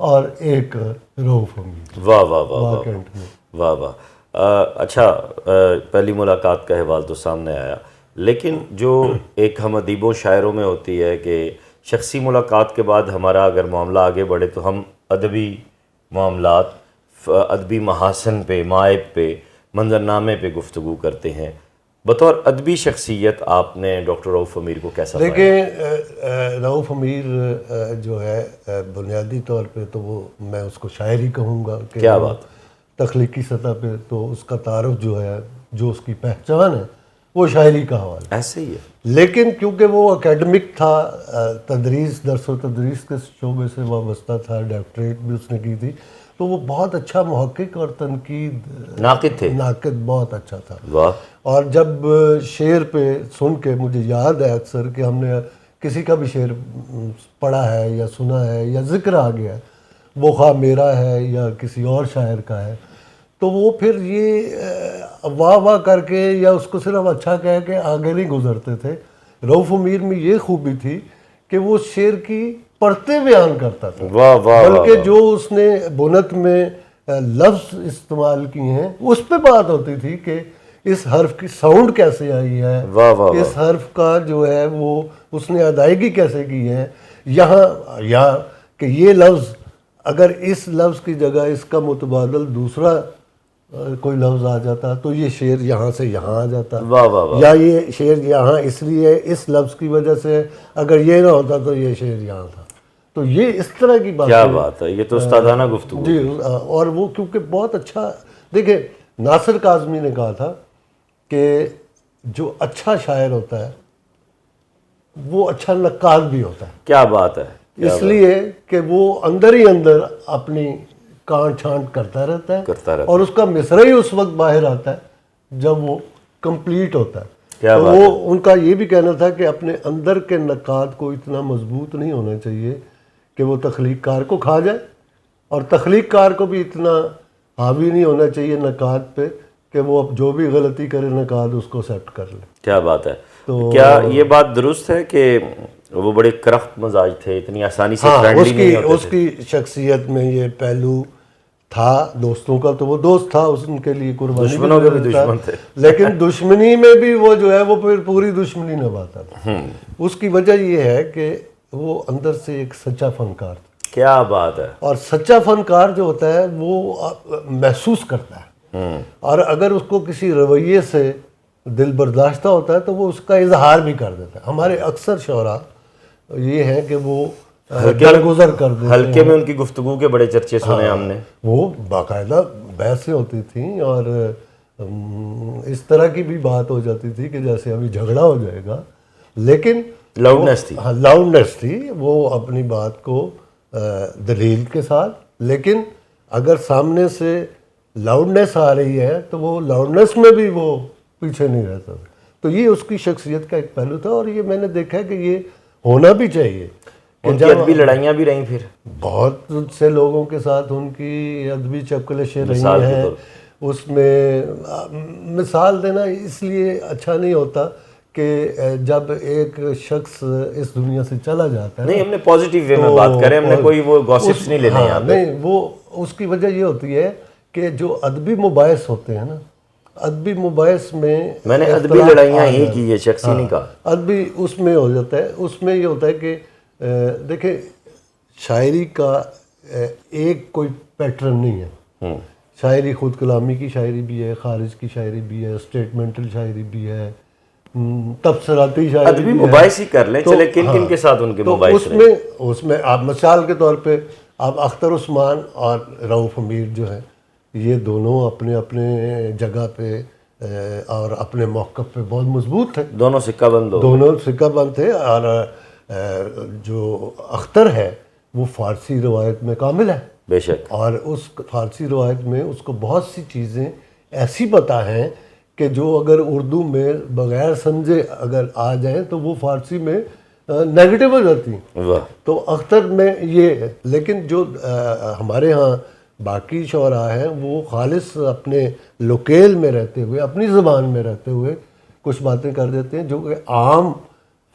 اور ایک رؤف امیر. واہ واہ واہ واہ کینٹ میں. واہ واہ. اچھا پہلی ملاقات کا احوال تو سامنے آیا، لیکن جو ایک ہم ادیبوں شاعروں میں ہوتی ہے کہ شخصی ملاقات کے بعد ہمارا اگر معاملہ آگے بڑھے تو ہم ادبی معاملات، ادبی محاسن پہ، مائب پہ، منظرنامے پہ گفتگو کرتے ہیں. بطور ادبی شخصیت آپ نے ڈاکٹر رؤف امیر کو کیسا پایا؟ دیکھیں رؤف امیر جو ہے بنیادی طور پہ تو وہ میں اس کو شاعر ہی کہوں گا کہ کیا بات. تخلیقی سطح پہ تو اس کا تعارف جو ہے، جو اس کی پہچان ہے وہ شاعری کا حوالہ. ایسے ہی ہے. لیکن کیونکہ وہ اکیڈمک تھا، تدریس، درس و تدریس کے شعبے سے وابستہ تھا، ڈاکٹریٹ بھی اس نے کی تھی، تو وہ بہت اچھا محقق اور تنقید ناقد تھے. ناقد بہت اچھا تھا. واہ. اور جب شعر پہ سن کے مجھے یاد ہے اکثر کہ ہم نے کسی کا بھی شعر پڑھا ہے یا سنا ہے یا ذکر آ گیا ہے، وہ خواہ میرا ہے یا کسی اور شاعر کا ہے، تو وہ پھر یہ واہ واہ کر کے یا اس کو صرف اچھا کہہ کے آگے نہیں گزرتے تھے. رؤف امیر میں یہ خوبی تھی کہ وہ شعر کی پرتیں بیان کرتا تھا. واہ واہ. بلکہ جو اس نے بنت میں لفظ استعمال کیے ہیں اس پہ بات ہوتی تھی کہ اس حرف کی ساؤنڈ کیسے آئی ہے، واہ واہ. اس حرف کا جو ہے وہ اس نے ادائیگی کیسے کی ہے، یہاں یا کہ یہ لفظ اگر اس لفظ کی جگہ اس کا متبادل دوسرا کوئی لفظ آ جاتا تو یہ شعر یہاں سے یہاں آ جاتا. واہ واہ واہ. یا یہ شعر یہاں اس لیے اس لفظ کی وجہ سے، اگر یہ نہ ہوتا تو یہ شعر یہاں تھا. تو یہ اس طرح کی بات کیا بات ہے، یہ تو استادانہ گفتگو. جی. اور وہ کیونکہ بہت اچھا، دیکھیں ناصر کاظمی نے کہا تھا کہ جو اچھا شاعر ہوتا ہے وہ اچھا نقاد بھی ہوتا ہے. کیا بات ہے. اس لیے کہ وہ اندر ہی اندر اپنی کانٹ چھانٹ کرتا رہتا ہے اور اس کا مصرع ہی اس وقت باہر آتا ہے جب وہ کمپلیٹ ہوتا ہے. تو وہ ان کا یہ بھی کہنا تھا کہ اپنے اندر کے نقاد کو اتنا مضبوط نہیں ہونا چاہیے کہ وہ تخلیق کار کو کھا جائے، اور تخلیق کار کو بھی اتنا حاوی نہیں ہونا چاہیے نقاد پہ کہ وہ اب جو بھی غلطی کرے نقاد اس کو ایکسیپٹ کر لے. کیا بات ہے. کیا یہ بات درست ہے کہ وہ بڑے کرخت مزاج تھے، اتنی آسانی سے فرینڈلی نہیں ہوتے تھے؟ اس کی شخصیت میں یہ پہلو تھا. دوستوں کا تو وہ دوست تھا، ان کے لیے قربانی، دشمنوں کے بھی دشمن تھے، لیکن دشمنی میں بھی وہ جو ہے وہ پھر پوری دشمنی نبھاتا تھا. اس کی وجہ یہ ہے کہ وہ اندر سے ایک سچا فنکار تھا. کیا بات ہے. اور سچا فنکار جو ہوتا ہے وہ محسوس کرتا ہے، اور اگر اس کو کسی رویے سے دل برداشتہ ہوتا ہے تو وہ اس کا اظہار بھی کر دیتا ہے. ہمارے اکثر شعراء یہ ہے کہ وہ درگزر کر دیتے ہیں. حلقے میں ان کی گفتگو کے بڑے چرچے سنے ہم نے. وہ باقاعدہ بحثیں ہوتی تھیں اور اس طرح کی بھی بات ہو جاتی تھی کہ جیسے ابھی جھگڑا ہو جائے گا، لیکن لاؤڈنیس تھی. ہاں لاؤڈنیس تھی. وہ اپنی بات کو دلیل کے ساتھ، لیکن اگر سامنے سے لاؤڈنیس آ رہی ہے تو وہ لاؤڈنیس میں بھی وہ پیچھے نہیں رہتا. تو یہ اس کی شخصیت کا ایک پہلو تھا، اور یہ میں نے دیکھا کہ یہ ہونا بھی چاہیے. ان کی ادبی لڑائیاں بھی رہیں، پھر بہت سے لوگوں کے ساتھ ان کی ادبی چپکلشیں رہی ہیں. اس میں مثال دینا اس لیے اچھا نہیں ہوتا کہ جب ایک شخص اس دنیا سے چلا جاتا ہے، نہیں ہم نے پازیٹیو وے میں بات کریں، ہم نے کوئی وہ گاسپس نہیں لینے یہاں پہ. نہیں، وہ اس کی وجہ یہ ہوتی ہے کہ جو ادبی مباحث ہوتے ہیں نا، ادبی مباحث میں نے ادبی لڑائیاں ہی کی ہے، شخصی نہیں کہا. ادبی اس میں ہو جاتا ہے. اس میں یہ ہوتا ہے کہ دیکھیں شاعری کا ایک کوئی پیٹرن نہیں ہے. شاعری خود کلامی کی شاعری بھی ہے، خارج کی شاعری بھی ہے، اسٹیٹمنٹل شاعری بھی ہے، تبصراتی شاعری. ادبی مباحث ہی کر لیں، چلے کن کن کے ساتھ ان کے مباحث رہے. اس میں آپ مثال کے طور پہ آپ اختر عثمان اور رؤف امیر جو ہیں، یہ دونوں اپنے اپنے جگہ پہ اور اپنے موقف پہ بہت مضبوط تھے. دونوں سکہ بند دونوں سکہ بند تھے. اور جو اختر ہے وہ فارسی روایت میں کامل ہے بے شک، اور اس فارسی روایت میں اس کو بہت سی چیزیں ایسی پتہ ہیں کہ جو اگر اردو میں بغیر سمجھے اگر آ جائیں تو وہ فارسی میں نیگیٹو ہو جاتی ہیں. تو اختر میں یہ ہے. لیکن جو ہمارے ہاں باقی شعراء ہیں وہ خالص اپنے لوکیل میں رہتے ہوئے، اپنی زبان میں رہتے ہوئے کچھ باتیں کر دیتے ہیں جو کہ عام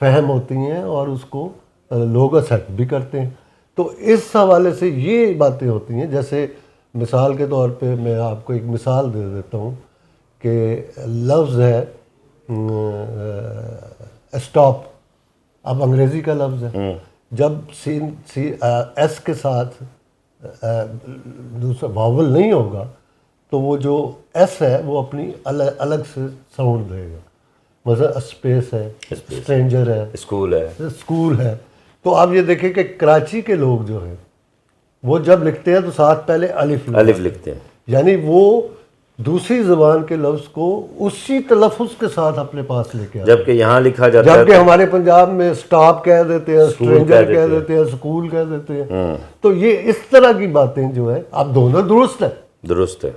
فہم ہوتی ہیں اور اس کو لوگ ایکسیپٹ بھی کرتے ہیں. تو اس حوالے سے یہ باتیں ہوتی ہیں. جیسے مثال کے طور پہ میں آپ کو ایک مثال دے دیتا ہوں کہ لفظ ہے اسٹاپ، اب انگریزی کا لفظ ہے. جب ایس کے ساتھ دوسرا واول نہیں ہوگا تو وہ جو ایس ہے وہ اپنی الگ سے ساؤنڈ دے گا. مثلا اسپیس ہے، اسٹرینجر ہے، اسکول ہے. تو آپ یہ دیکھیں کہ کراچی کے لوگ جو ہیں وہ جب لکھتے ہیں تو ساتھ پہلے الف لکھتے ہیں، یعنی وہ دوسری زبان کے لفظ کو اسی تلفظ کے ساتھ اپنے پاس لے کے آتے ہیں. جبکہ یہاں لکھا جاتا ہے، جبکہ ہمارے پنجاب میں سٹاپ کہہ دیتے ہیں، اسٹرینجر کہہ دیتے ہیں، اسکول کہہ دیتے ہیں. تو یہ اس طرح کی باتیں جو ہے اب دونوں درست ہے.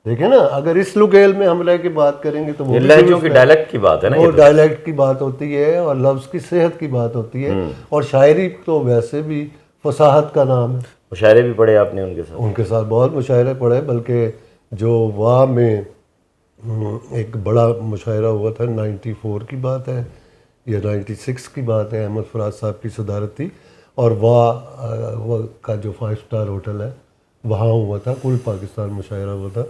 دیکھیں نا، اگر اس لگیل میں ہم رہ کے بات کریں گے تو وہ لہجوں کی ڈائلیکٹ کی بات ہے نا، وہ ڈائلیکٹ کی بات ہوتی ہے اور لفظ کی صحت کی بات ہوتی ہے. اور شاعری تو ویسے بھی فصاحت کا نام ہے. مشاعرے بھی پڑھے آپ نے ان کے ساتھ بہت مشاعرے پڑھے، بلکہ جو واہ میں ایک بڑا مشاعرہ ہوا تھا 94 کی بات ہے یا 96 کی بات ہے، احمد فراز صاحب کی صدارت تھی. اور واہ کا جو 5 اسٹار ہوٹل ہے وہاں ہوا تھا، کل پاکستان مشاعرہ ہوا تھا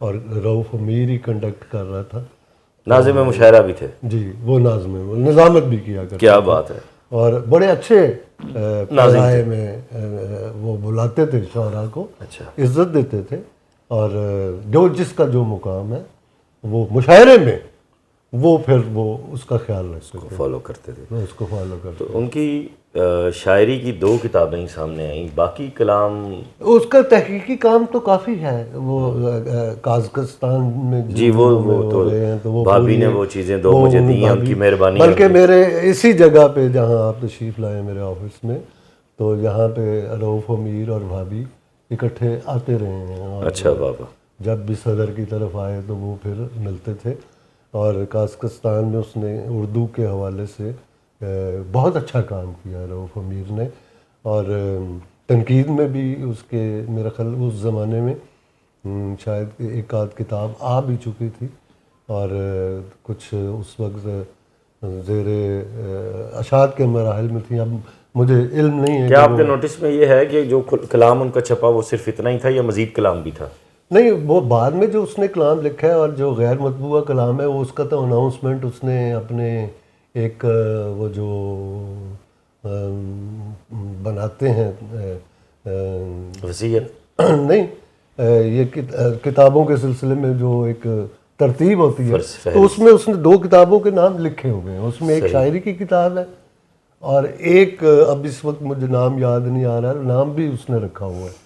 اور رؤف امیر ہی کنڈکٹ کر رہا تھا. ناظم مشاعرہ بھی تھے جی، وہ ناظم وہ نظامت بھی کیا کرتے. کیا بات ہے. اور بڑے اچھے پیرائے میں وہ بلاتے تھے شعراء کو، عزت دیتے تھے. اور جو جس کا جو مقام ہے وہ مشاعرے میں وہ پھر وہ اس کا خیال رکھتے تھے، فالو کرتے تھے، اس کو فالو کرتے. تو ان کی شاعری کی 2 کتابیں سامنے آئیں، باقی کلام اس کا تحقیقی کام تو کافی ہے. وہ قازقستان میں جی وہ تو بھابھی نے وہ چیزیں 2 مجھے دی ہیں، ان کی مہربانی. بلکہ میرے اسی جگہ پہ جہاں آپ تشریف لائے میرے آفس میں، تو یہاں پہ رؤف امیر اور بھابھی اکٹھے آتے رہے ہیں. اچھا بابا. جب بھی صدر کی طرف آئے تو وہ پھر ملتے تھے. اور قازقستان میں اس نے اردو کے حوالے سے بہت اچھا کام کیا رؤف امیر نے. اور تنقید میں بھی اس کے میرا خیال اس زمانے میں شاید ایک آدھ کتاب آ بھی چکی تھی اور کچھ اس وقت زیر اشاعت کے مراحل میں تھی. اب مجھے علم نہیں ہے. کیا آپ کے نوٹس میں یہ ہے کہ جو کلام ان کا چھپا وہ صرف اتنا ہی تھا یا مزید کلام بھی تھا؟ نہیں، وہ بعد میں جو اس نے کلام لکھا ہے اور جو غیر مطبوعہ کلام ہے وہ اس کا تو اناؤنسمنٹ اس نے اپنے ایک وہ جو بناتے ہیں وصیت نہیں، یہ کتابوں کے سلسلے میں جو ایک ترتیب ہوتی ہے تو اس میں اس نے 2 کتابوں کے نام لکھے ہوئے ہیں. اس میں ایک شاعری کی کتاب ہے اور ایک اب اس وقت مجھے نام یاد نہیں آ رہا ہے، نام بھی اس نے رکھا ہوا ہے.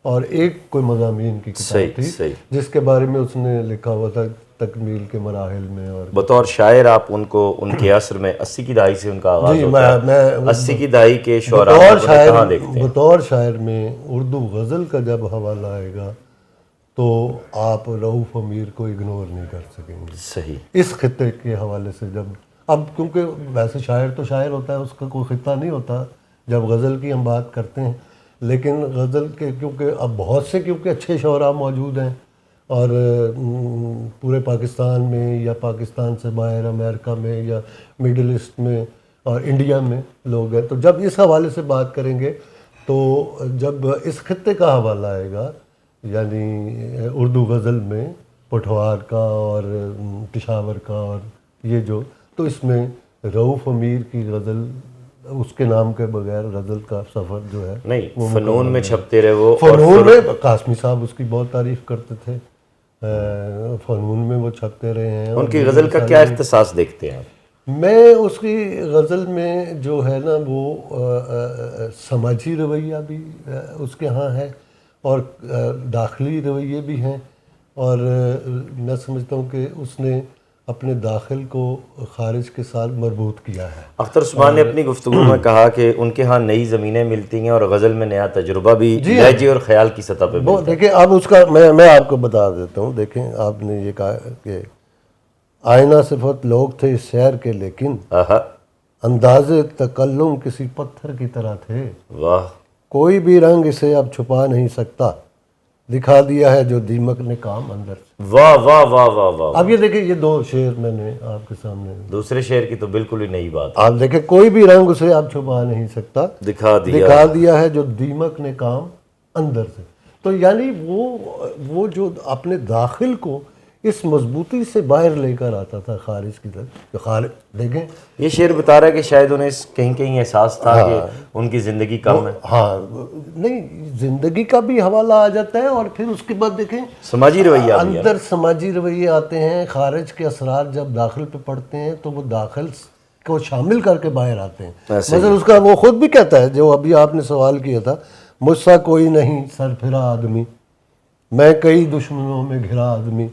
اور ایک کوئی مضامین کی کتاب تھی جس کے بارے میں اس نے لکھا ہوا تھا تکمیل کے مراحل میں. اور بطور شاعر آپ ان کو ان کے عصر میں 80 کی دہائی سے ان کا آغاز ہوتا ہے، 80 کی دہائی کے شعراء کہاں دیکھتے ہیں؟ بطور شاعر میں اردو غزل کا جب حوالہ آئے گا تو آپ رؤف امیر کو اگنور نہیں کر سکیں گے. صحیح. اس خطے کے حوالے سے جب اب کیونکہ ویسے شاعر تو شاعر ہوتا ہے، اس کا کوئی خطہ نہیں ہوتا جب غزل کی ہم بات کرتے ہیں. لیکن غزل کے کیونکہ اب بہت سے کیونکہ اچھے شعراء موجود ہیں اور پورے پاکستان میں یا پاکستان سے باہر امریکہ میں یا مڈل ایسٹ میں اور انڈیا میں لوگ ہیں، تو جب اس حوالے سے بات کریں گے تو جب اس خطے کا حوالہ آئے گا یعنی اردو غزل میں پٹھوار کا اور پشاور کا اور یہ جو، تو اس میں رؤف امیر کی غزل اس کے نام کے بغیر غزل کا سفر جو ہے نہیں فنون میں چھپتے رہے. وہ فنون میں قاسمی صاحب اس کی بہت تعریف کرتے تھے، فنون میں وہ چھپتے رہے ہیں. ان کی غزل کا کیا اختصاص دیکھتے ہیں آپ؟ میں اس کی غزل میں جو ہے نا وہ سماجی رویہ بھی اس کے ہاں ہے اور داخلی رویے بھی ہیں. اور میں سمجھتا ہوں کہ اس نے اپنے داخل کو خارج کے ساتھ مربوط کیا ہے. اختر عثمان نے اپنی گفتگو میں کہا کہ ان کے ہاں نئی زمینیں ملتی ہیں اور غزل میں نیا تجربہ بھی لہجے اور خیال کی سطح پہ ملتا ہے. دیکھیں اب اس کا میں آپ کو بتا دیتا ہوں. دیکھیں آپ نے یہ کہا کہ آئینہ صفت لوگ تھے اس شہر کے لیکن انداز تکلم کسی پتھر کی طرح تھے. واہ. کوئی بھی رنگ اسے اب چھپا نہیں سکتا، دکھا دیا ہے جو دیمک نے کام اندر سے. واہ واہ واہ واہ واہ. اب یہ دیکھیں یہ 2 شعر میں نے آپ کے سامنے. دوسرے شعر کی تو بالکل ہی نئی بات. آپ دیکھیں کوئی بھی رنگ اسے آپ چھپا نہیں سکتا. دکھا دیا ہے جو دیمک نے کام اندر سے. تو یعنی وہ جو اپنے داخل کو اس مضبوطی سے باہر لے کر آتا تھا خارج کی طرف. خارج دیکھیں یہ شعر بتا رہا ہے کہ شاید انہیں کہیں احساس تھا کہ ان کی زندگی کم ہے. ہاں نہیں زندگی کا بھی حوالہ آ جاتا ہے. اور پھر اس کے بعد دیکھیں سماجی رویہ اندر سماجی رویے آتے ہیں. خارج کے اثرات جب داخل پہ پڑتے ہیں تو وہ داخل کو شامل کر کے باہر آتے ہیں. مثلا اس کا وہ خود بھی کہتا ہے جو ابھی آپ نے سوال کیا تھا, مجھ سا کوئی نہیں سر پھرا آدمی, میں کئی دشمنوں میں گھرا آدمی,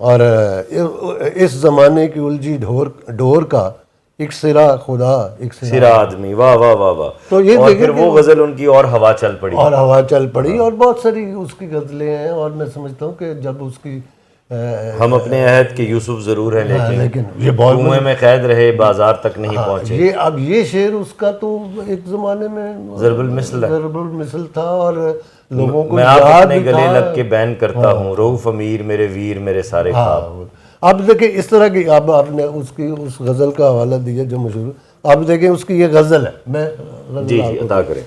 اور اس زمانے کی الجھی ڈور کا ایک سرا خدا ایک سرا آدمی. واہ واہ واہ واہ. تو یہ اور پھر وہ غزل ان کی اور ہوا چل پڑی. اور بہت ساری اس کی غزلیں ہیں. اور میں سمجھتا ہوں کہ جب اس کی ہم اپنے عہد کے یوسف ضرور ہیں لیکن یہ کنویں میں قید رہے بازار تک نہیں پہنچے. اب یہ شعر اس کا تو ایک زمانے میں ضرب المثل تھا. اور لوگوں کو میں آپ اپنے گلے لگ کے بین کرتا ہوں, رؤف امیر میرے ویر میرے سارے خواب. اب دیکھیں اس طرح کی اب آپ نے اس غزل کا حوالہ دیا جو مشہور. اب دیکھیں اس کی یہ غزل ہے, میں جی عطا کریں.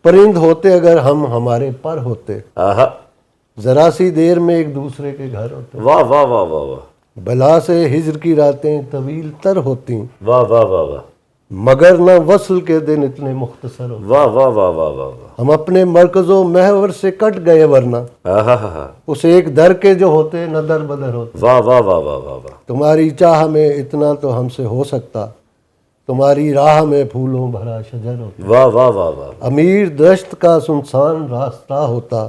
پرند ہوتے اگر ہم ہمارے پر ہوتے, ذرا سی دیر میں ایک دوسرے کے گھر ہوتے. واہ واہ واہ واہ واہ. بلا سے ہجر کی راتیں طویل تر ہوتی, واہ واہ واہ واہ. مگر نہ وصل کے دن اتنے مختصر ہوتے. واہ واہ واہ واہ واہ. ہم اپنے مرکز و محور سے کٹ گئے ورنہ اس ایک در کے جو ہوتے نہ در بدر ہوتے. واہ واہ واہ واہ واہ. تمہاری چاہ میں اتنا تو ہم سے ہو سکتا, تمہاری راہ میں پھولوں بھرا شجر ہوتا. واہ واہ واہ واہ. امیر دشت کا سنسان راستہ ہوتا,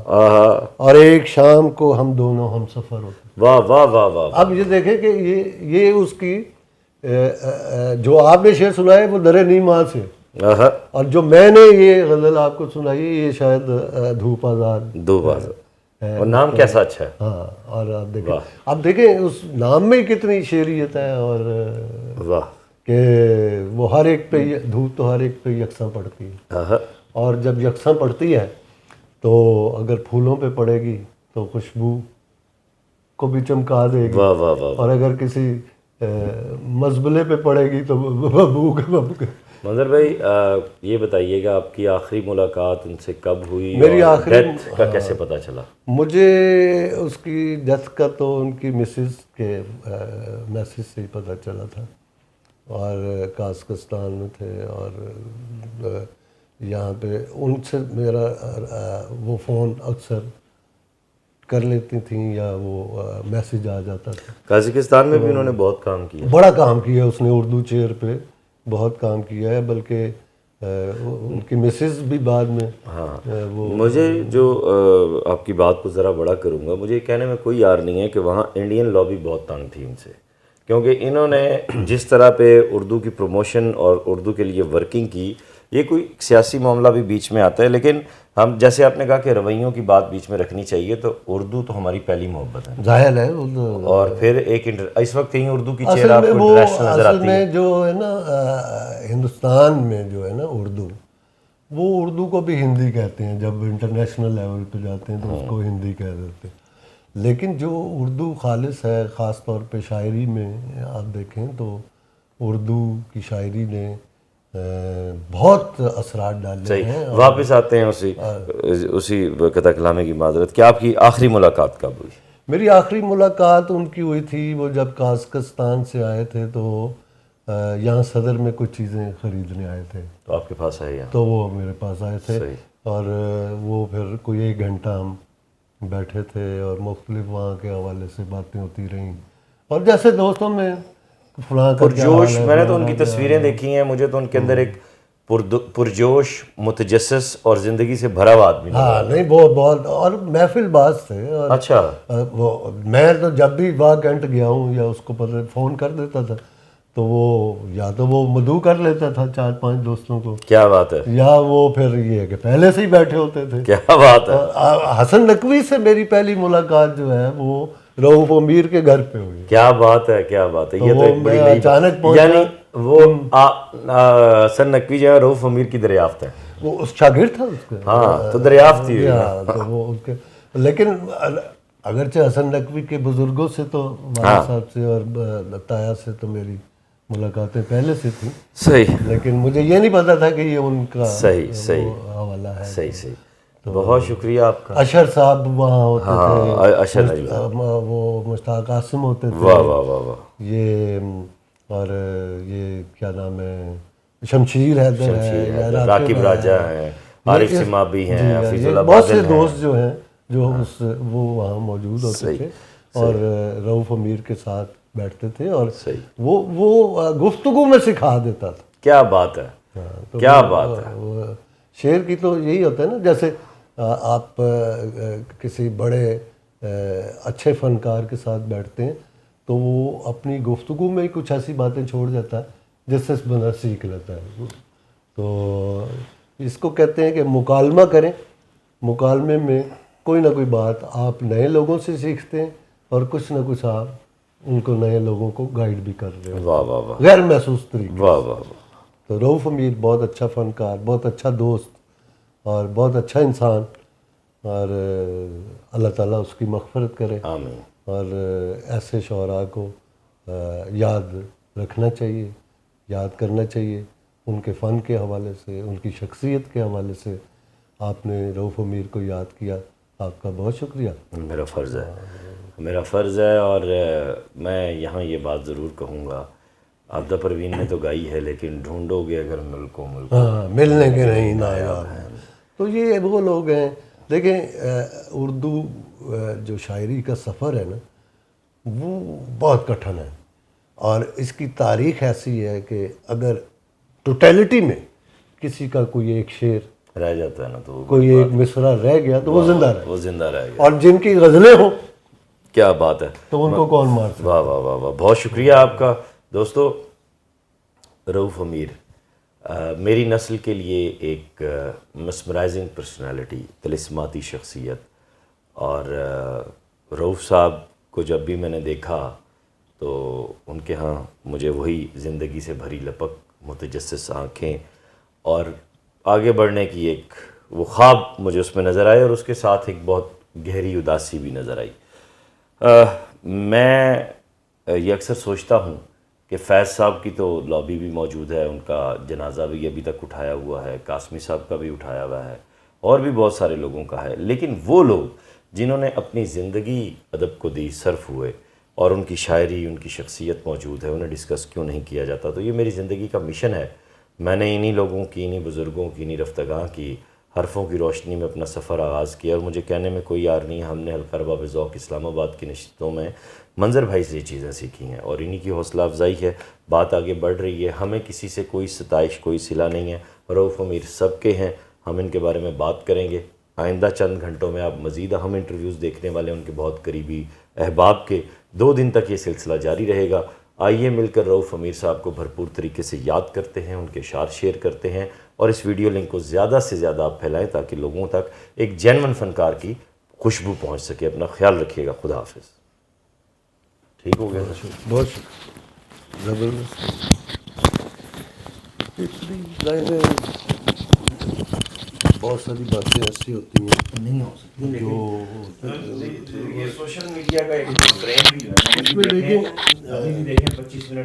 اور ایک شام کو ہم دونوں ہم سفر ہوتے. واہ واہ واہ واہ. اب یہ دیکھیں کہ یہ اس کی جو آپ نے شعر سنائے وہ در نیما سے, اور جو میں نے یہ غزل آپ کو سنائی یہ شاید دھوپ آزاد. اور نام کیسا اچھا ہے. ہاں. اور آپ دیکھیں اس نام میں کتنی شعریت ہے. اور واہ کہ وہ ہر ایک پہ دھوپ تو ہر ایک پہ یکساں پڑتی ہے, اور جب یکساں پڑتی ہے تو اگر پھولوں پہ پڑے گی تو خوشبو کو بھی چمکا دے گی. واہ واہ واہ. اور اگر کسی مزبلے پہ پڑے گی تو ببو کے. منظر بھائی یہ بتائیے گا آپ کی آخری ملاقات ان سے کب ہوئی؟ میری آخری ڈیتھ کا کیسے پتہ چلا؟ مجھے اس کی ڈیتھ کا تو ان کی مسز کے میسج سے ہی پتہ چلا تھا. اور کازکستان میں تھے, اور یہاں پہ ان سے میرا وہ فون اکثر کر لیتی تھیں یا وہ میسج آ جاتا تھا. کازکستان میں بھی انہوں نے بہت کام کیا, بڑا کام کیا اس نے, اردو چیئر پہ بہت کام کیا ہے. بلکہ ان کی مسز بھی بعد میں. وہ مجھے جو آپ کی بات کو ذرا بڑا کروں گا, مجھے کہنے میں کوئی یار نہیں ہے کہ وہاں انڈین لابی بہت تنگ تھی ان سے, کیونکہ انہوں نے جس طرح پہ اردو کی پروموشن اور اردو کے لیے ورکنگ کی, یہ کوئی سیاسی معاملہ بھی بیچ میں آتا ہے, لیکن ہم جیسے آپ نے کہا کہ رویوں کی بات بیچ میں رکھنی چاہیے, تو اردو تو ہماری پہلی محبت ہے, ظاہر ہے. اور پھر ایک اس وقت کہیں اردو کی چہرہ آپ کو انٹرنیشنل نظر آتی ہے. اصل میں جو ہے نا ہندوستان میں جو ہے نا اردو, وہ اردو کو بھی ہندی کہتے ہیں. جب انٹرنیشنل لیول پہ جاتے ہیں تو اس کو ہندی کہہ دیتے ہیں. لیکن جو اردو خالص ہے, خاص طور پہ شاعری میں آپ دیکھیں تو اردو کی شاعری نے بہت اثرات ڈالے ہیں. واپس آتے ہیں اسی قطع کلامے کی معذرت, کہ آپ کی آخری ملاقات کب ہوئی؟ میری آخری ملاقات ان کی ہوئی تھی وہ جب کازکستان سے آئے تھے, تو یہاں صدر میں کچھ چیزیں خریدنے آئے تھے, تو آپ کے پاس آئے یہاں؟ تو وہ میرے پاس آئے تھے. اور وہ پھر کوئی 1 گھنٹہ ہم بیٹھے تھے, اور مختلف وہاں کے حوالے سے باتیں ہوتی رہیں, اور جیسے دوستوں میں فلاں پرجوش. میں نے تو ان کی تصویریں دیکھی ہیں, مجھے تو ان کے اندر ایک پرجوش, متجسس اور زندگی سے بھرا ہوا آدمی. ہاں نہیں بہت اور محفل باز تھے. اچھا. وہ میں تو جب بھی وہاں کینٹ گیا ہوں یا اس کو فون کر دیتا تھا تو وہ مدعو کر لیتا تھا 4-5 دوستوں کو، کیا بات ہے، یا وہ پھر یہ کہ پہلے سے ہی بیٹھے ہوتے تھے. کیا بات ہے. حسن نقوی سے میری پہلی ملاقات جو ہے وہ رؤف امیر کے گھر پہ ہوئی. کیا بات ہے، کیا بات ہے. یہ تو ایک بڑی اچانک یعنی وہ حسن نقوی جو ہے رؤف امیر کی دریافت ہے. وہ اس شاگرد تھا اس کا. ہاں تو دریافت ہی تو وہ ان کے، لیکن اگرچہ حسن نقوی کے بزرگوں سے تو والد صاحب سے اور تایا سے تو میری ملاقاتیں پہلے سے تھیں، صحیح، لیکن مجھے یہ نہیں پتا تھا کہ یہ ان کا صحیح حوالہ ہے. صحیح. بہت شکریہ آپ کا. اشر صاحب وہاں ہوتے تھے، اشر وہ مشتاق قاسم ہوتے تھے. واہ واہ واہ واہ. یہ اور یہ کیا نام ہے، شمشیر حیدر ہے، راکب راجہ ہیں، عارف سمابی ہیں، حفیظ اللہ بہت سے بادل ہیں. دوست جو ہیں جو وہ وہاں موجود ہوتے تھے اور رؤف امیر کے ساتھ بیٹھتے تھے، اور وہ گفتگو میں سکھا دیتا تھا. کیا بات ہے، کیا بات ہے. شعر کی تو یہی ہوتا ہے نا، جیسے آپ کسی بڑے اچھے فنکار کے ساتھ بیٹھتے ہیں تو وہ اپنی گفتگو میں ہی کچھ ایسی باتیں چھوڑ جاتا ہے جس سے بندہ سیکھ لیتا ہے. تو اس کو کہتے ہیں کہ مکالمہ کریں. مکالمے میں کوئی نہ کوئی بات آپ نئے لوگوں سے سیکھتے ہیں اور کچھ نہ کچھ آپ ان کو نئے لوگوں کو گائیڈ بھی کر رہے ہیں. واہ واہ واہ. غیر محسوس طریقے. واہ واہ واہ. تو رؤف امیر بہت اچھا فنکار، بہت اچھا دوست اور بہت اچھا انسان، اور اللہ تعالیٰ اس کی مغفرت کرے. آمین. اور ایسے شعراء کو یاد رکھنا چاہیے، یاد کرنا چاہیے. ان کے فن کے حوالے سے، ان کی شخصیت کے حوالے سے آپ نے رؤف امیر کو یاد کیا، آپ کا بہت شکریہ. میرا فرض ہے، میرا فرض ہے. اور میں یہاں یہ بات ضرور کہوں گا، عابدہ پروین نے تو گائی ہے، لیکن ڈھونڈو گے اگر ملک ملنے کے نہیں نایاب ہیں. تو یہ وہ لوگ ہیں. دیکھیں اردو جو شاعری کا سفر ہے نا وہ بہت کٹھن ہے، اور اس کی تاریخ ایسی ہے کہ اگر ٹوٹیلٹی میں کسی کا کوئی ایک شعر رہ جاتا ہے نا، تو کوئی ایک مصرع رہ گیا تو وہ زندہ رہ گیا. اور جن کی غزلیں ہوں کیا بات ہے، تو ان کو کون مار سکتا. واہ واہ واہ واہ. بہت شکریہ آپ کا. دوستو، رؤف امیر میری نسل کے لیے ایک مسمرائزنگ پرسنالٹی، طلسماتی شخصیت. اور رؤف صاحب کو جب بھی میں نے دیکھا تو ان کے ہاں مجھے وہی زندگی سے بھری لپک، متجسس آنکھیں اور آگے بڑھنے کی ایک وہ خواب مجھے اس میں نظر آئے، اور اس کے ساتھ ایک بہت گہری اداسی بھی نظر آئی. میں یہ اکثر سوچتا ہوں کہ فیض صاحب کی تو لابی بھی موجود ہے، ان کا جنازہ بھی ابھی تک اٹھایا ہوا ہے، قاسمی صاحب کا بھی اٹھایا ہوا ہے، اور بھی بہت سارے لوگوں کا ہے. لیکن وہ لوگ جنہوں نے اپنی زندگی ادب کو دی، صرف ہوئے، اور ان کی شاعری، ان کی شخصیت موجود ہے، انہیں ڈسکس کیوں نہیں کیا جاتا؟ تو یہ میری زندگی کا مشن ہے. میں نے انہی لوگوں کی، انہی بزرگوں کی، انہی رفتگاں کی حرفوں کی روشنی میں اپنا سفر آغاز کیا. اور مجھے کہنے میں کوئی یار نہیں، ہم نے حلقہ ارباب ذوق اسلام آباد کی نشستوں میں منظر بھائی سے یہ چیزیں سیکھی ہیں، اور انہی کی حوصلہ افزائی ہے. بات آگے بڑھ رہی ہے، ہمیں کسی سے کوئی ستائش، کوئی صلہ نہیں ہے. رؤف امیر سب کے ہیں، ہم ان کے بارے میں بات کریں گے. آئندہ چند گھنٹوں میں آپ مزید اہم انٹرویوز دیکھنے والے، ان کے بہت قریبی احباب کے. 2 دن تک یہ سلسلہ جاری رہے گا. آئیے مل کر رؤف امیر صاحب کو بھرپور طریقے سے یاد کرتے ہیں، ان کے اشعار شیئر کرتے ہیں، اور اس ویڈیو لنک کو زیادہ سے زیادہ آپ پھیلائیں تاکہ لوگوں تک ایک جینون فنکار کی خوشبو پہنچ سکے. اپنا خیال رکھیے گا. خدا حافظ. ٹھیک ہو گیا؟ بہت شکریہ. زبردست. بہت ساری باتیں ایسی ہوتی ہیں نہیں ہو سکتی جو یہ سوشل میڈیا کا ایک فریم بھی ہے. اس میں دیکھیں 25 منٹ